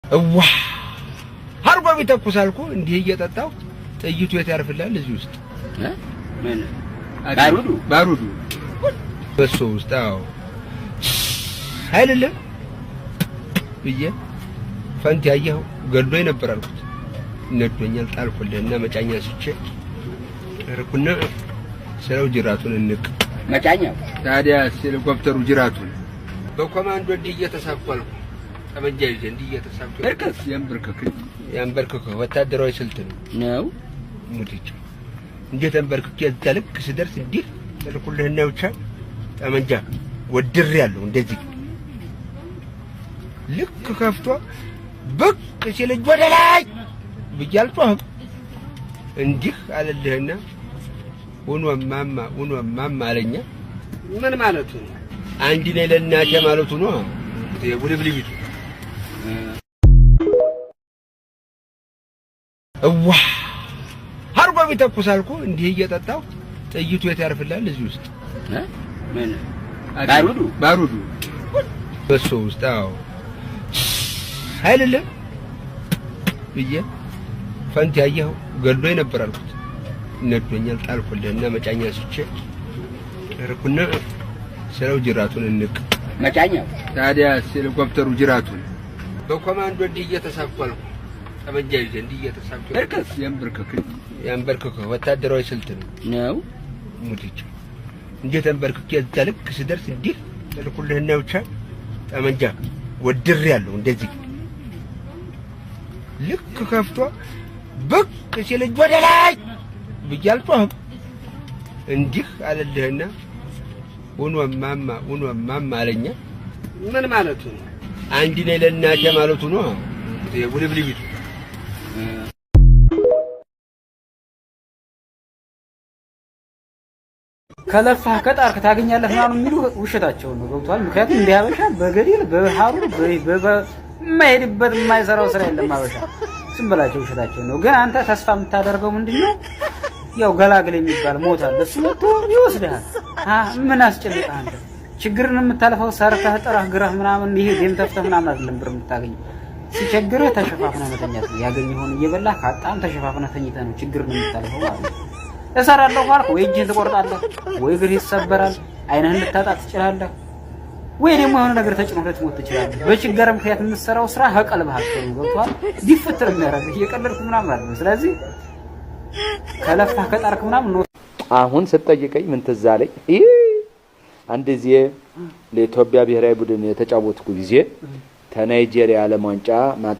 እዋ አርጎ ቢተኩሳልኩ እንዲህ እየጠጣው ጥይቱ የት ያርፍላል እዚህ ውስጥ ምን ባሩዱ በሱ ውስጥ አዎ አይደለም ብዬ ፈንት ያየው ገሎኝ ነበር አልኩት ነዶኛል ጣልኩልህና መጫኛ ስቼ ተረኩና ስለው ጅራቱን እንቅ መጫኛው ታዲያ ሄሊኮፕተሩ ጅራቱን በኮማንዶ እንዲህ እየተሳኳልኩ ጠመንጃ ይዤ እንዲህ እየተሳኩ እርክስ ያንበርክክ ወታደራዊ ስልት ነው ሙዲች እንዴት አንበርክክ ያልክ ስደርስ እንዲህ ተልኩልህና ብቻ ጠመንጃ ወድር ያለው እንደዚህ ልክ ከፍቶ ብቅ ሲል ወደ ላይ ብያልቷህ እንዲህ አለልህና ወንማማ አለኛ ምን ማለቱ ነው አንዲ ላይ ለናቴ ማለቱ ነው የቡልብልቢቱ እዋ አርጎ ቢተኩሳልኩ እንዲህ እየጠጣው ጥይቱ የት ያርፍላል እዚህ ውስጥ ምን ባሩዱ በሱ ውስጥ አዎ አይደለም ብዬ ፈንት ያየው ገሎኝ ነበር አልኩት ነዶኛል ጣልኩልህና መጫኛ ስቼ ተረኩና ስለው ጅራቱን እንቅ መጫኛው ታዲያ ሄሊኮፕተሩ ጅራቱን በኮማንዶ እንዲህ እየተሳኳልኩ ጠመንጃ ይዤ እንዲህ እየተሳኩ እርክስ ያንበርክክ ወታደራዊ ስልት ነው ሙዲች እንዴት አንበርክክ ያልክ ስደርስ እንዲህ ተልኩልህና ብቻ ጠመንጃ ወድር ያለው እንደዚህ ልክ ከፍቶ ብቅ ሲል ወደ ላይ ብያልቷህ እንዲህ አለልህና ወንማማ አለኛ ምን ማለቱ ነው አንዲ ላይ ለናቴ ማለቱ ነው የቡልብልቢቱ ከለፋህ ከጣርክ ታገኛለህ ምናምን የሚሉ ውሸታቸው ነው ገብቷል ምክንያቱም እንዲያበሻ በገደል በሐሩ የማይሄድበት የማይሰራው ስራ የለም አበሻ ዝም ብላቸው ውሸታቸው ነው ግን አንተ ተስፋ የምታደርገው ምንድነው ያው ገላግል የሚባል ሞት አለ እሱ መጥቶ ይወስድሃል ምን አስጨነቀህ አንተ ችግርን የምታልፈው ሰርተህ ጥረህ ግረህ ምናምን ይሄ ደም ተፍተህ ምናምን አይደለም ብር የምታገኘው ሲቸግርህ ተሸፋፍነህ መተኛት ነው ያገኘኸውን እየበላህ ካጣም ተሸፋፍነህ ተኝተህ ነው ችግርን የምታልፈው ማለት ነው እሰራለሁ ካልክ ወይ እጅህን ትቆርጣለህ ወይ እግርህ ይሰበራል አይንህን ልታጣ ትችላለህ ወይ ደግሞ የሆነ ነገር ተጭኖ ልትሞት ትችላለህ በችግር ምክንያት የምትሰራው ስራ ከቀልብህ አትተው ገብቷል ዲፍትር የሚያደርግህ እየቀለድክ ምናምን አይደለም ስለዚህ ከለፋህ ከጣርክ ምናምን ነው አሁን ስትጠይቀኝ ምን ትዝ አለኝ አንድ ጊዜ ለኢትዮጵያ ብሔራዊ ቡድን የተጫወትኩ ጊዜ ተናይጄሪያ ዓለም ዋንጫ